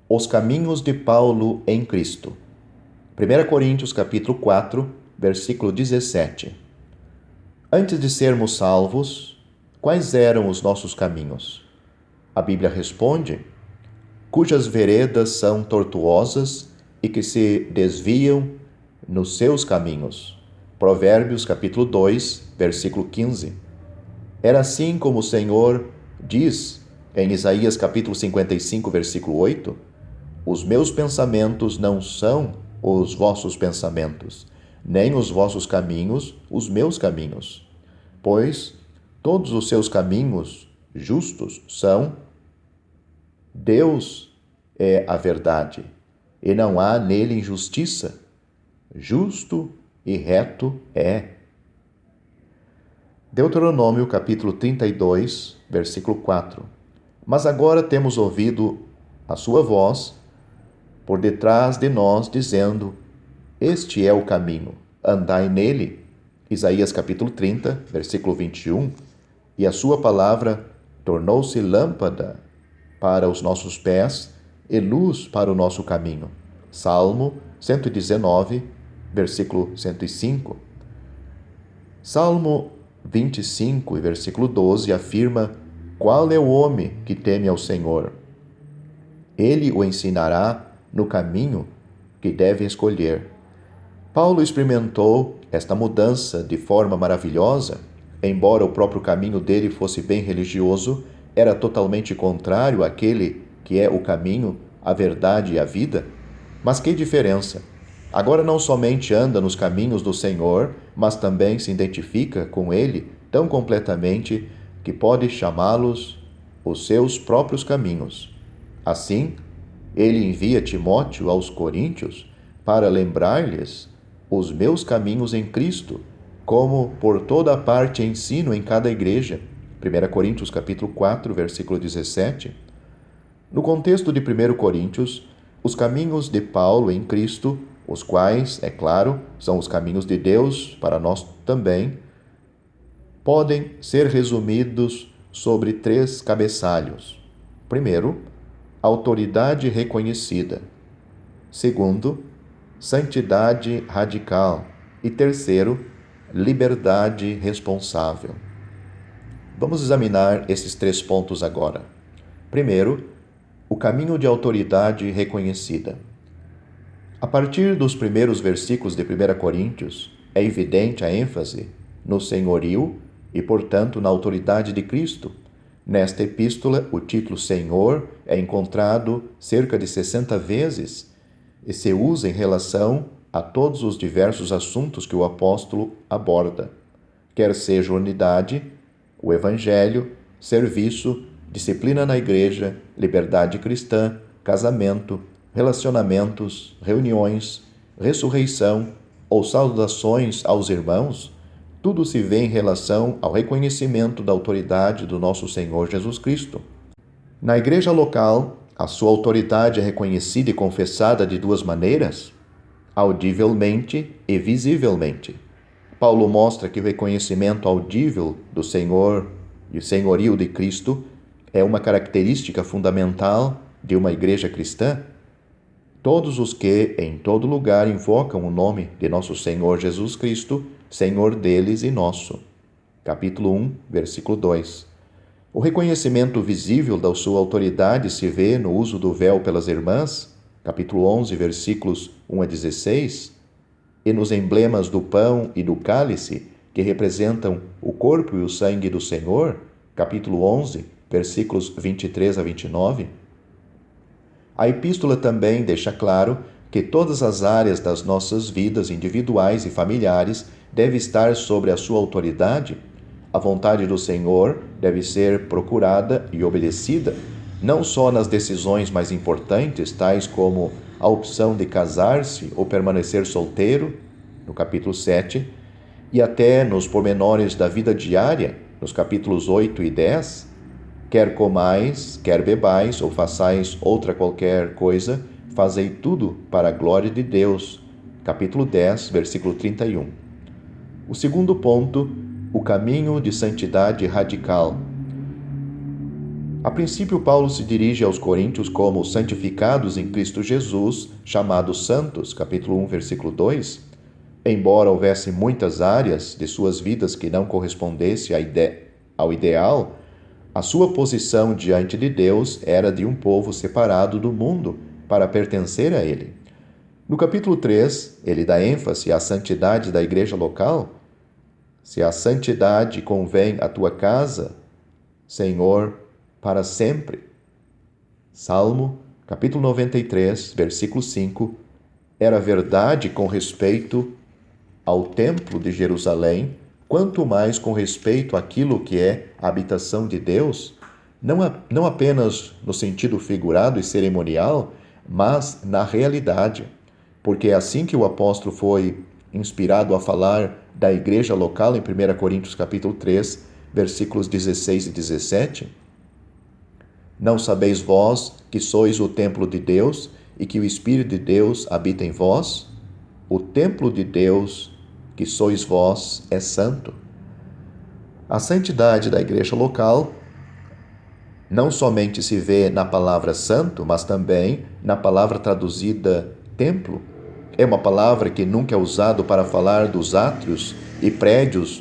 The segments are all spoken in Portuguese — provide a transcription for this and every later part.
Os caminhos de Paulo em Cristo. 1 Coríntios capítulo 4, versículo 17. Antes de sermos salvos, quais eram os nossos caminhos? A Bíblia responde: cujas veredas são tortuosas e que se desviam nos seus caminhos. Provérbios capítulo 2, versículo 15. Era assim como o Senhor diz em Isaías capítulo 55, versículo 8: os meus pensamentos não são os vossos pensamentos, nem os vossos caminhos os meus caminhos. Pois todos os seus caminhos justos são. Deus é a verdade, e não há nele injustiça. Justo e reto é. Deuteronômio capítulo 32, versículo 4. Mas agora temos ouvido a sua voz por detrás de nós, dizendo: este é o caminho, andai nele. Isaías capítulo 30, versículo 21. E a sua palavra tornou-se lâmpada para os nossos pés e luz para o nosso caminho. Salmo 119, versículo 105. Salmo 25, versículo 12, afirma: qual é o homem que teme ao Senhor? Ele o ensinará no caminho que deve escolher. Paulo experimentou esta mudança de forma maravilhosa. Embora o próprio caminho dele fosse bem religioso, era totalmente contrário àquele que é o caminho, a verdade e a vida. Mas que diferença! Agora não somente anda nos caminhos do Senhor, mas também se identifica com ele tão completamente que pode chamá-los os seus próprios caminhos. Assim, ele envia Timóteo aos Coríntios para lembrar-lhes os meus caminhos em Cristo, como por toda a parte ensino em cada igreja. 1 Coríntios capítulo 4, versículo 17. No contexto de 1 Coríntios, os caminhos de Paulo em Cristo, os quais, é claro, são os caminhos de Deus para nós também, podem ser resumidos sobre 3 cabeçalhos. Primeiro, autoridade reconhecida. Segundo, santidade radical. E terceiro, liberdade responsável. Vamos examinar esses 3 pontos agora. Primeiro, o caminho de autoridade reconhecida. A partir dos primeiros versículos de 1 Coríntios, é evidente a ênfase no senhorio e, portanto, na autoridade de Cristo. Nesta epístola, o título Senhor é encontrado cerca de 60 vezes e se usa em relação a todos os diversos assuntos que o apóstolo aborda, quer seja unidade, o evangelho, serviço, disciplina na igreja, liberdade cristã, casamento, relacionamentos, reuniões, ressurreição ou saudações aos irmãos. Tudo se vê em relação ao reconhecimento da autoridade do nosso Senhor Jesus Cristo. Na igreja local, a sua autoridade é reconhecida e confessada de 2 maneiras: audivelmente e visivelmente. Paulo mostra que o reconhecimento audível do Senhor e o senhorio de Cristo é uma característica fundamental de uma igreja cristã. Todos os que, em todo lugar, invocam o nome de nosso Senhor Jesus Cristo, Senhor deles e nosso. Capítulo 1, versículo 2. O reconhecimento visível da sua autoridade se vê no uso do véu pelas irmãs, capítulo 11, versículos 1 a 16, e nos emblemas do pão e do cálice, que representam o corpo e o sangue do Senhor, capítulo 11, versículos 23 a 29. A epístola também deixa claro que todas as áreas das nossas vidas individuais e familiares devem estar sobre a sua autoridade. A vontade do Senhor deve ser procurada e obedecida, não só nas decisões mais importantes, tais como a opção de casar-se ou permanecer solteiro, no capítulo 7, e até nos pormenores da vida diária, nos capítulos 8 e 10, quer comais, quer bebais ou façais outra qualquer coisa, fazei tudo para a glória de Deus, capítulo 10, versículo 31. O segundo ponto, o caminho de santidade radical. A princípio, Paulo se dirige aos coríntios como santificados em Cristo Jesus, chamados santos, capítulo 1, versículo 2. Embora houvesse muitas áreas de suas vidas que não correspondessem ao ideal, a sua posição diante de Deus era de um povo separado do mundo para pertencer a ele. No capítulo 3, ele dá ênfase à santidade da igreja local. Se a santidade convém à tua casa, Senhor, para sempre. Salmo, capítulo 93, versículo 5, era verdade com respeito ao templo de Jerusalém, quanto mais com respeito àquilo que é a habitação de Deus, não apenas no sentido figurado e cerimonial, mas na realidade, porque é assim que o apóstolo foi inspirado a falar da igreja local em 1 Coríntios capítulo 3, versículos 16 e 17. Não sabeis vós que sois o templo de Deus e que o Espírito de Deus habita em vós? O templo de Deus, que sois vós, é santo. A santidade da igreja local não somente se vê na palavra santo, mas também na palavra traduzida templo. É uma palavra que nunca é usada para falar dos átrios e prédios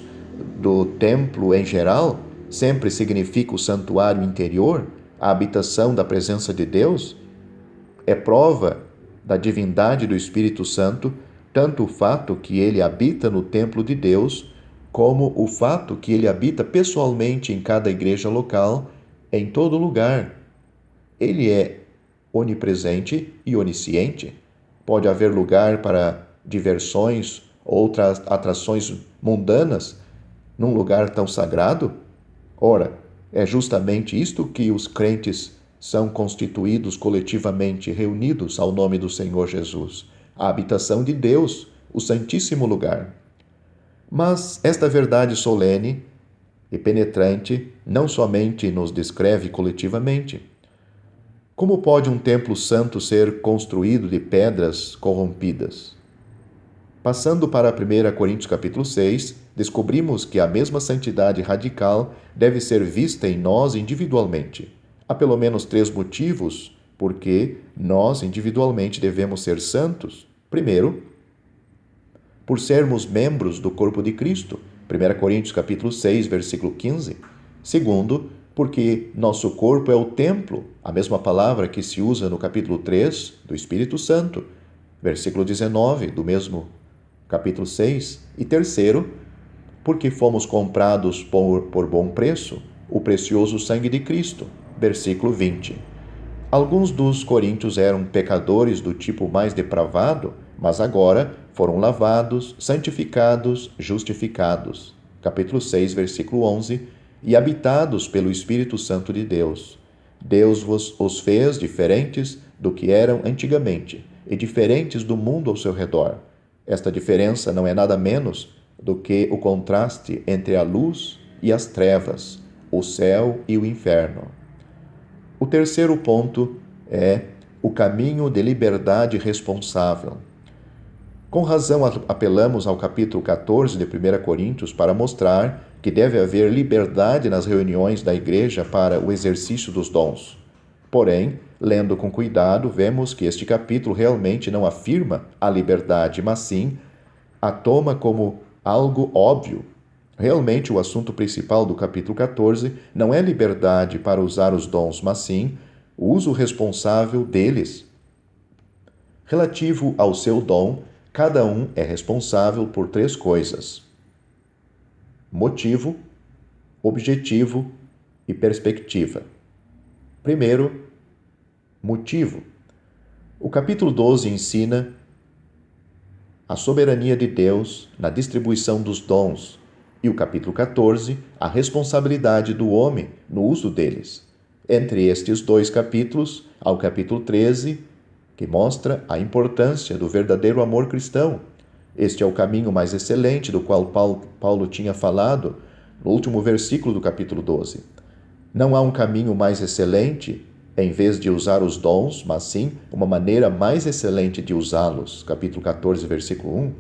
do templo em geral, sempre significa o santuário interior, a habitação da presença de Deus. É prova da divindade do Espírito Santo, tanto o fato que ele habita no templo de Deus, como o fato que ele habita pessoalmente em cada igreja local, em todo lugar. Ele é onipresente e onisciente. Pode haver lugar para diversões, outras atrações mundanas, num lugar tão sagrado? Ora, é justamente isto que os crentes são constituídos coletivamente, reunidos ao nome do Senhor Jesus, a habitação de Deus, o Santíssimo Lugar. Mas esta verdade solene e penetrante não somente nos descreve coletivamente. Como pode um templo santo ser construído de pedras corrompidas? Passando para 1 Coríntios capítulo 6, descobrimos que a mesma santidade radical deve ser vista em nós individualmente. Há pelo menos 3 motivos por que nós individualmente devemos ser santos. Primeiro, por sermos membros do corpo de Cristo. 1 Coríntios capítulo 6, versículo 15. Segundo, porque nosso corpo é o templo, a mesma palavra que se usa no capítulo 3 do Espírito Santo, versículo 19 do mesmo capítulo 6. E terceiro, porque fomos comprados por bom preço, o precioso sangue de Cristo, versículo 20. Alguns dos coríntios eram pecadores do tipo mais depravado, mas agora foram lavados, santificados, justificados, capítulo 6, versículo 11, e habitados pelo Espírito Santo de Deus. Deus os fez diferentes do que eram antigamente e diferentes do mundo ao seu redor. Esta diferença não é nada menos do que o contraste entre a luz e as trevas, o céu e o inferno. O terceiro ponto é o caminho de liberdade responsável. Com razão, apelamos ao capítulo 14 de 1 Coríntios para mostrar que deve haver liberdade nas reuniões da igreja para o exercício dos dons. Porém, lendo com cuidado, vemos que este capítulo realmente não afirma a liberdade, mas sim a toma como algo óbvio. Realmente, o assunto principal do capítulo 14 não é liberdade para usar os dons, mas sim o uso responsável deles. Relativo ao seu dom, cada um é responsável por 3 coisas: motivo, objetivo e perspectiva. Primeiro, motivo. O capítulo 12 ensina a soberania de Deus na distribuição dos dons e o capítulo 14, a responsabilidade do homem no uso deles. Entre estes 2 capítulos, há o capítulo 13, que mostra a importância do verdadeiro amor cristão. Este é o caminho mais excelente do qual Paulo tinha falado no último versículo do capítulo 12. Não há um caminho mais excelente em vez de usar os dons, mas sim uma maneira mais excelente de usá-los. Capítulo 14, versículo 1.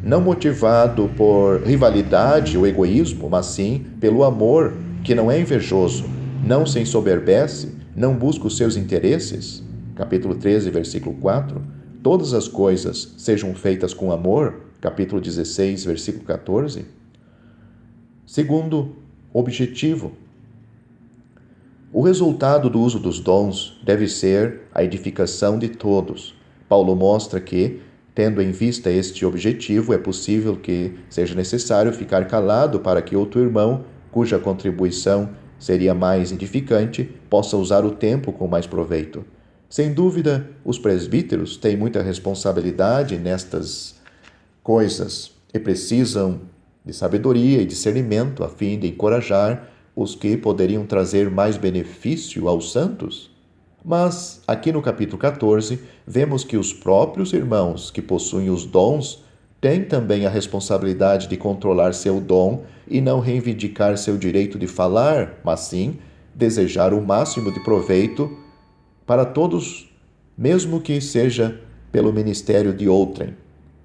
Não motivado por rivalidade ou egoísmo, mas sim pelo amor que não é invejoso, não se ensoberbece, não busca os seus interesses, capítulo 13, versículo 4, todas as coisas sejam feitas com amor, capítulo 16, versículo 14. Segundo objetivo, o resultado do uso dos dons deve ser a edificação de todos. Paulo mostra que, tendo em vista este objetivo, é possível que seja necessário ficar calado para que outro irmão, cuja contribuição seria mais edificante, possa usar o tempo com mais proveito. Sem dúvida, os presbíteros têm muita responsabilidade nestas coisas e precisam de sabedoria e discernimento a fim de encorajar os que poderiam trazer mais benefício aos santos. Mas, aqui no capítulo 14, vemos que os próprios irmãos que possuem os dons têm também a responsabilidade de controlar seu dom e não reivindicar seu direito de falar, mas sim desejar o máximo de proveito para todos, mesmo que seja pelo ministério de outrem.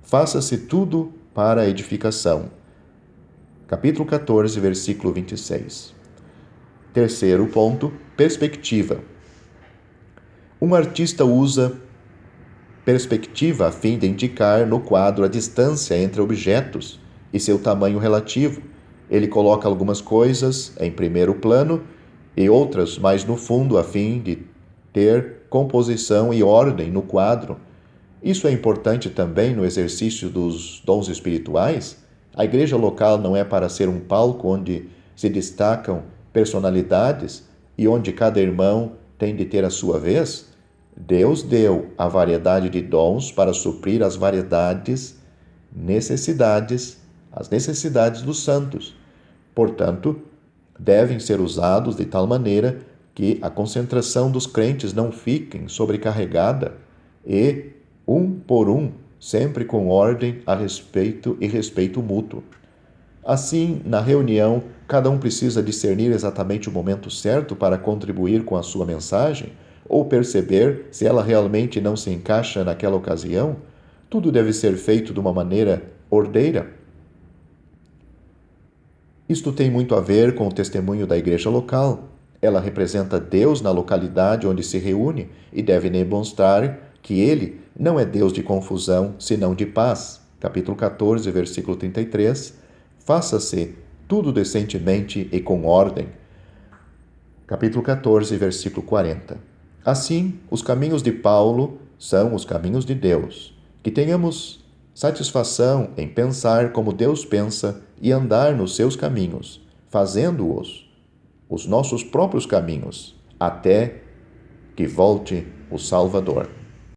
Faça-se tudo para a edificação. Capítulo 14, versículo 26. Terceiro ponto, perspectiva. Um artista usa perspectiva a fim de indicar no quadro a distância entre objetos e seu tamanho relativo. Ele coloca algumas coisas em primeiro plano e outras mais no fundo a fim de ter composição e ordem no quadro. Isso é importante também no exercício dos dons espirituais. A igreja local não é para ser um palco onde se destacam personalidades e onde cada irmão tem de ter a sua vez. Deus deu a variedade de dons para suprir as necessidades dos santos. Portanto, devem ser usados de tal maneira que a concentração dos crentes não fique sobrecarregada e, um por um, sempre com ordem a respeito e respeito mútuo. Assim, na reunião, cada um precisa discernir exatamente o momento certo para contribuir com a sua mensagem ou perceber se ela realmente não se encaixa naquela ocasião. Tudo deve ser feito de uma maneira ordeira. Isto tem muito a ver com o testemunho da igreja local. Ela representa Deus na localidade onde se reúne e deve demonstrar que Ele não é Deus de confusão, senão de paz. Capítulo 14, versículo 33. Faça-se tudo decentemente e com ordem. Capítulo 14, versículo 40. Assim, os caminhos de Paulo são os caminhos de Deus. Que tenhamos satisfação em pensar como Deus pensa e andar nos seus caminhos, fazendo-os os nossos próprios caminhos, até que volte o Salvador.